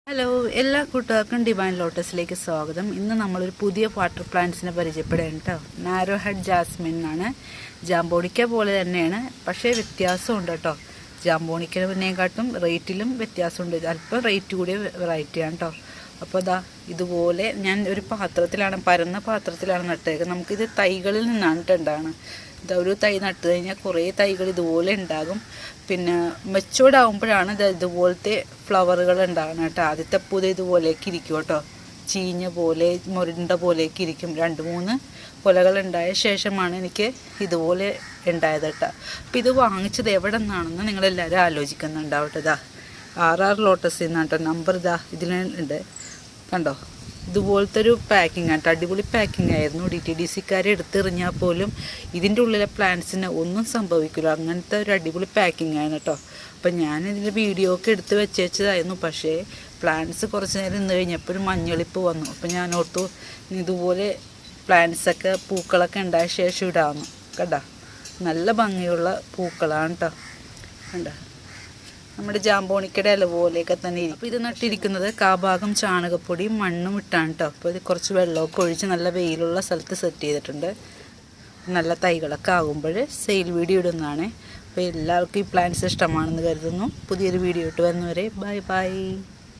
Hello, എല്ലാ കൂട്ടുകാർക്കും divine ലോട്ടസിലേക്ക് സ്വാഗതം. ഇന്ന് നമ്മളൊരു പുതിയ വാട്ടർ പ്ലാന്റ്സിനെ പരിചയപ്പെടുകയാണ് കേട്ടോ. നാരോ ഹെഡ് ജാസ്മിൻ എന്നാണ്. ജാംബോണിക്ക പോലെ തന്നെയാണ്, പക്ഷേ വ്യത്യാസമുണ്ട് കേട്ടോ. ജാംബോണിക്കനെക്കാട്ടും റേറ്റിലും വ്യത്യാസമുണ്ട്. അല്പം റേറ്റ് കൂടിയ വെറൈറ്റിയാണ് കേട്ടോ. അപ്പോൾ ഇതുപോലെ ഞാൻ ഒരു പാത്രത്തിലാണ്, പരന്ന പാത്രത്തിലാണ് നട്ടേക്കുന്നത്. നമുക്കിത് തൈകളിൽ നിന്നാണ് ഉണ്ടാകുന്നത്. ഒരു തൈ നട്ട് കഴിഞ്ഞാൽ കുറേ തൈകൾ ഇതുപോലെ ഉണ്ടാകും. പിന്നെ മെച്ചൂർഡ് ആകുമ്പോഴാണ് ഇതുപോലത്തെ ഫ്ലവറുകൾ ഉണ്ടാകുന്നത് കേട്ടോ. ആദ്യത്തെ പൂത ഇതുപോലേക്ക് ഇരിക്കും കേട്ടോ, ചീഞ്ഞ പോലെ മുരണ്ട പോലേക്ക് ഇരിക്കും. 2-3 കൊലകൾ ഉണ്ടായ ശേഷമാണ് എനിക്ക് ഇതുപോലെ ഉണ്ടായത് കേട്ടോ. അപ്പോൾ ഇത് വാങ്ങിച്ചത് എവിടെ നിന്നാണെന്ന് നിങ്ങളെല്ലാവരും ആലോചിക്കുന്നുണ്ടാവും കേട്ടോ. RR ലോട്ടസ് എന്നാണ് കേട്ടോ നമ്പർ. ഇതിലുണ്ട് കണ്ടോ. ഇതുപോലത്തെ ഒരു പാക്കിംഗ് ആണ്, അടിപൊളി പാക്കിംഗ് ആയിരുന്നു. DTDCക്കാരെ എടുത്തെറിഞ്ഞാൽ പോലും ഇതിൻ്റെ ഉള്ളിലെ പ്ലാന്റ്സിന് ഒന്നും സംഭവിക്കില്ല. അങ്ങനത്തെ ഒരു അടിപൊളി പാക്കിംഗ് ആണ് കേട്ടോ. അപ്പം ഞാൻ ഇതിൻ്റെ വീഡിയോ ഒക്കെ എടുത്ത് വെച്ചതായിരുന്നു. പക്ഷേ പ്ലാന്റ്സ് കുറച്ച് നേരം നിന്ന് കഴിഞ്ഞപ്പോൾ ഒരു മഞ്ഞളിപ്പ് വന്നു. അപ്പം ഞാൻ ഓർത്തു ഇതുപോലെ പ്ലാന്റ്സൊക്കെ പൂക്കളൊക്കെ ഉണ്ടായ ശേഷം ഇടാമെന്ന്. കണ്ടോ, നല്ല ഭംഗിയുള്ള പൂക്കളാണ് കേട്ടോ. കണ്ടോ, നമ്മുടെ ജാംബോണിക്കയുടെ ഇല പോലെയൊക്കെ തന്നെ ഇരിക്കും. അപ്പോൾ ഇത് നട്ടിരിക്കുന്നത് കാഭാഗം ചാണകപ്പൊടിയും മണ്ണും ഇട്ടാണ് കേട്ടോ. അപ്പോൾ ഇത് കുറച്ച് വെള്ളമൊക്കെ ഒഴിച്ച് നല്ല വെയിലുള്ള സ്ഥലത്ത് സെറ്റ് ചെയ്തിട്ടുണ്ട്. നല്ല തൈകളൊക്കെ ആകുമ്പോൾ സെയിൽ വീഡിയോ ഇടുന്നതാണ്. അപ്പോൾ എല്ലാവർക്കും ഈ പ്ലാന്റ്സ് ഇഷ്ടമാണെന്ന് കരുതുന്നു. പുതിയൊരു വീഡിയോ ഇട്ട് വരുന്നവരെ ബൈ ബൈ.